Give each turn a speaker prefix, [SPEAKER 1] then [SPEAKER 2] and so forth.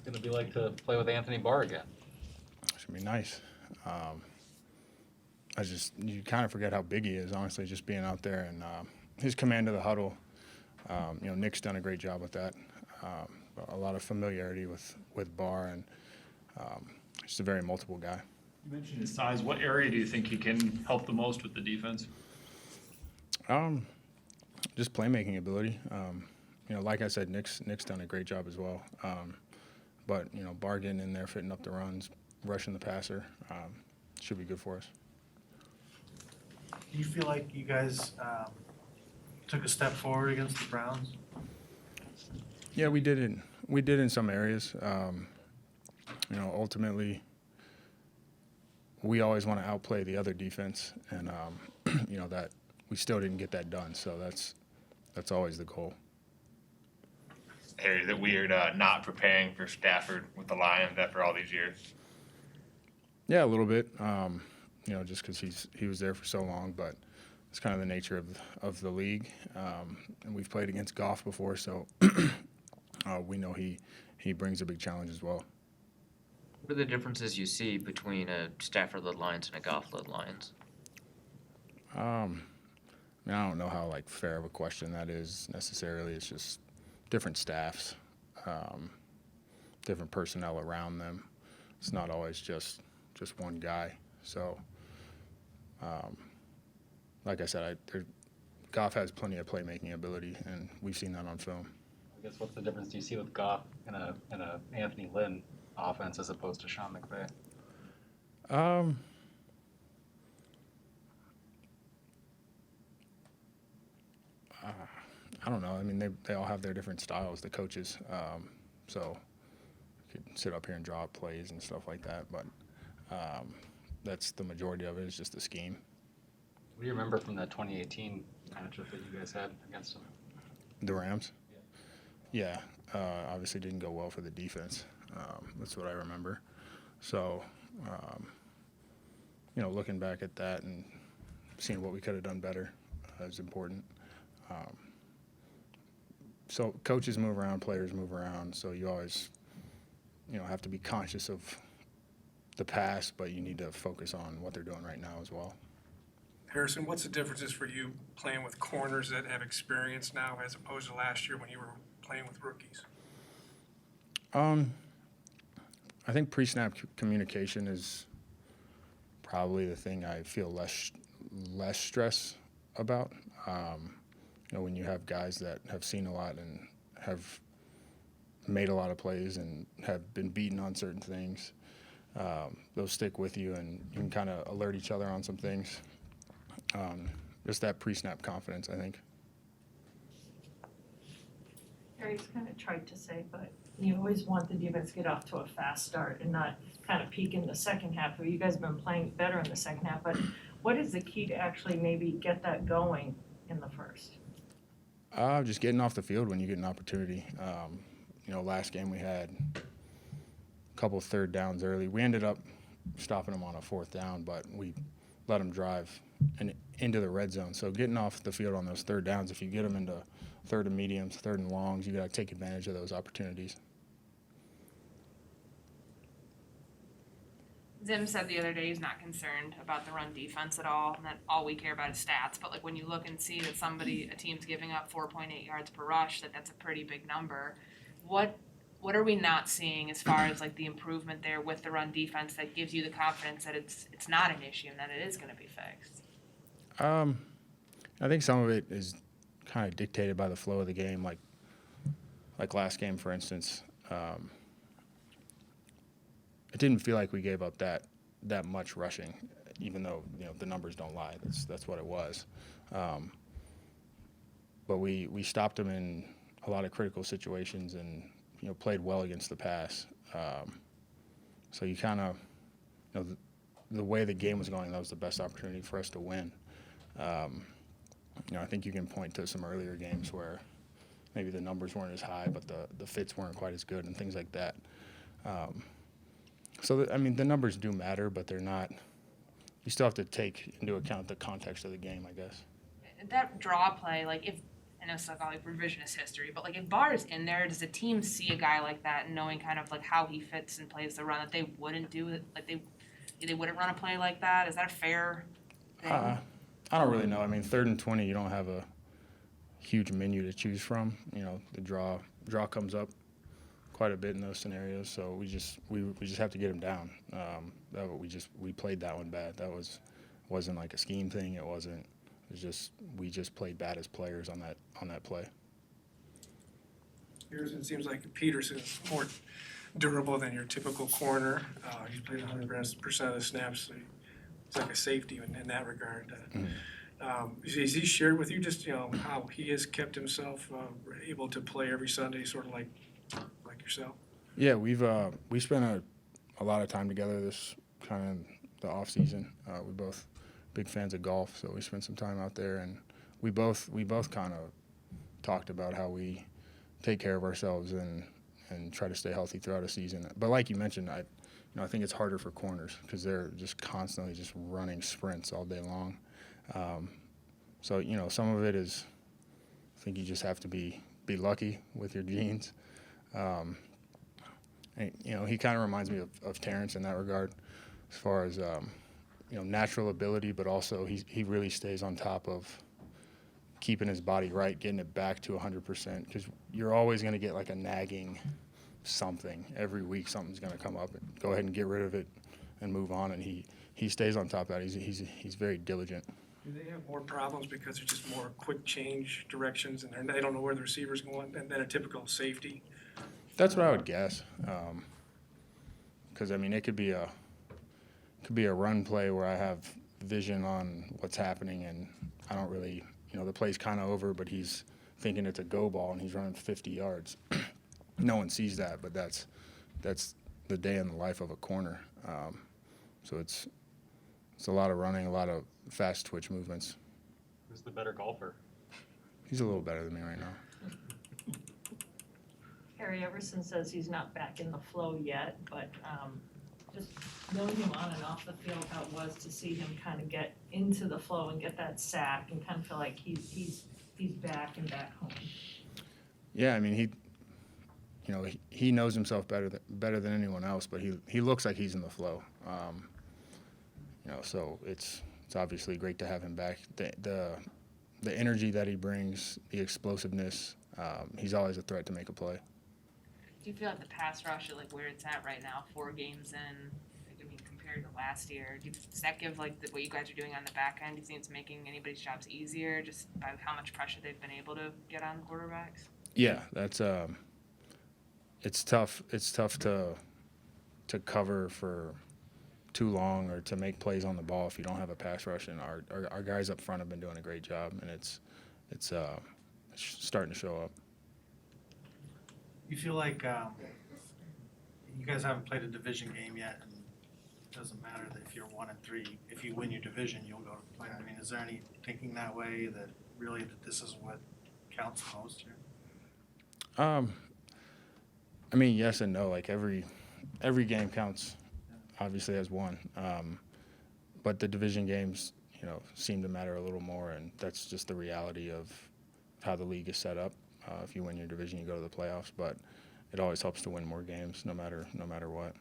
[SPEAKER 1] It's going to be like to play with Anthony Barr again.
[SPEAKER 2] Should be nice. You kind of forget how big he is, honestly, just being out there and his command of the huddle. Nick's done a great job with that. A lot of familiarity with Barr, and just a very multiple guy.
[SPEAKER 3] You mentioned his size. What area do you think he can help the most with the defense?
[SPEAKER 2] Just playmaking ability. Like I said, Nick's done a great job as well. But Barr getting in there, fitting up the runs, rushing the passer, should be good for us.
[SPEAKER 4] Do you feel like you guys took a step forward against the Browns?
[SPEAKER 2] Yeah, we did in some areas. Ultimately, we always want to outplay the other defense, and that we still didn't get that done. So that's always the goal.
[SPEAKER 5] Is it weird not preparing for Stafford with the Lions after all these years?
[SPEAKER 2] Yeah, a little bit. Just because he was there for so long, but it's kind of the nature of the league. And we've played against Goff before, so we know he brings a big challenge as well.
[SPEAKER 6] What are the differences you see between a Stafford-led Lions and a Goff-led Lions?
[SPEAKER 2] I don't know how fair of a question that is necessarily. It's just different staffs, different personnel around them. It's not always just one guy. So, like I said, Goff has plenty of playmaking ability, and we've seen that on film.
[SPEAKER 1] I guess what's the difference do you see with Goff in a Anthony Lynn offense as opposed to Sean McVay?
[SPEAKER 2] I don't know. I mean, they all have their different styles, the coaches. So you could sit up here and draw up plays and stuff like that, but that's the majority of it is just the scheme.
[SPEAKER 1] What do you remember from that 2018 matchup that you guys had against them?
[SPEAKER 2] The Rams? Yeah. Obviously didn't go well for the defense. That's what I remember. So, looking back at that and seeing what we could have done better is important. So coaches move around, players move around, so you always, have to be conscious of the past, but you need to focus on what they're doing right now as well.
[SPEAKER 7] Harrison, what's the differences for you playing with corners that have experience now as opposed to last year when you were playing with rookies?
[SPEAKER 2] I think pre-snap communication is probably the thing I feel less stress about. When you have guys that have seen a lot and have made a lot of plays and have been beaten on certain things, those stick with you, and you can kind of alert each other on some things. Just that pre-snap confidence, I think.
[SPEAKER 8] Harry's kind of tried to say, but you always want the defense to get off to a fast start and not kind of peak in the second half. You guys have been playing better in the second half, but what is the key to actually maybe get that going in the first?
[SPEAKER 2] Just getting off the field when you get an opportunity. Last game we had a couple of third downs early. We ended up stopping them on a fourth down, but we let them drive into the red zone. So getting off the field on those third downs, if you get them into third and mediums, third and longs, you got to take advantage of those opportunities.
[SPEAKER 9] Zim said the other day he's not concerned about the run defense at all, and that all we care about is stats. But when you look and see that a team's giving up 4.8 yards per rush, that's a pretty big number. What are we not seeing as far as the improvement there with the run defense that gives you the confidence that it's not an issue and that it is going to be fixed?
[SPEAKER 2] I think some of it is kind of dictated by the flow of the game, like last game, for instance. It didn't feel like we gave up that much rushing, even though the numbers don't lie. That's what it was. But we stopped them in a lot of critical situations and played well against the pass. So you kind of the way the game was going, that was the best opportunity for us to win. I think you can point to some earlier games where maybe the numbers weren't as high, but the fits weren't quite as good and things like that. The numbers do matter, but they're not. You still have to take into account the context of the game, I guess.
[SPEAKER 9] That draw play, I know it's like all like revisionist history, but like if Barr is in there, does the team see a guy like that and knowing kind of like how he fits and plays the run that they wouldn't do it, like they wouldn't run a play like that? Is that a fair thing?
[SPEAKER 2] I don't really know. I mean, 3rd and 20, you don't have a huge menu to choose from. You know, the draw comes up quite a bit in those scenarios, so we just have to get him down. We played that one bad. That wasn't like a scheme thing. It was just we just played bad as players on that play.
[SPEAKER 7] Peterson seems like Peterson's more durable than your typical corner. He's played 100% of the snaps, so he's like a safety in that regard. Has he shared with you just, you know, how he has kept himself able to play every Sunday, sort of like yourself?
[SPEAKER 2] Yeah, we spent a lot of time together this kind of the off season. We both big fans of golf, so we spent some time out there, and we both kind of talked about how we take care of ourselves and try to stay healthy throughout a season. But like you mentioned, I think it's harder for corners because they're just constantly just running sprints all day long. So you know, some of it is, I think you just have to be lucky with your genes. And, you know, he kind of reminds me of Terrence in that regard, as far as you know, natural ability, but also he really stays on top of keeping his body right, getting it back to 100%, because you're always going to get like a nagging something every week. Something's going to come up, and go ahead and get rid of it and move on. And he stays on top of that. He's very diligent.
[SPEAKER 7] Do they have more problems because there's just more quick change directions and they don't know where the receiver's going than a typical safety?
[SPEAKER 2] That's what I would guess. Because I mean, it could be a run play where I have vision on what's happening, and I don't really, you know, the play's kind of over, but he's thinking it's a go ball and he's running 50 yards. No one sees that, but that's the day in the life of a corner. So it's a lot of running, a lot of fast twitch movements.
[SPEAKER 1] Who's the better golfer?
[SPEAKER 2] He's a little better than me right now.
[SPEAKER 8] Harry Everson says he's not back in the flow yet, but just knowing him on and off the field, how it was to see him kind of get into the flow and get that sack and kind of feel like he's back and back home.
[SPEAKER 2] Yeah, I mean, he knows himself better than anyone else, but he looks like he's in the flow. You know, so it's obviously great to have him back. The energy that he brings, the explosiveness, he's always a threat to make a play.
[SPEAKER 9] Do you feel like the pass rush, like where it's at right now, 4 games in, like, I mean, compared to last year, does that give like what you guys are doing on the back end? Do you think it's making anybody's jobs easier just by how much pressure they've been able to get on the quarterbacks?
[SPEAKER 2] Yeah, that's it's tough. It's tough to cover for too long or to make plays on the ball if you don't have a pass rush. And our guys up front have been doing a great job, and it's starting to show up.
[SPEAKER 4] You feel like you guys haven't played a division game yet, and it doesn't matter that if you're 1-3. If you win your division, you'll go to the play. I mean, is there any thinking that way that really that this is what counts most here?
[SPEAKER 2] I mean, yes and no. Like every game counts, obviously, as one. But the division games, you know, seem to matter a little more, and that's just the reality of how the league is set up. If you win your division, you go to the playoffs, but it always helps to win more games, no matter what.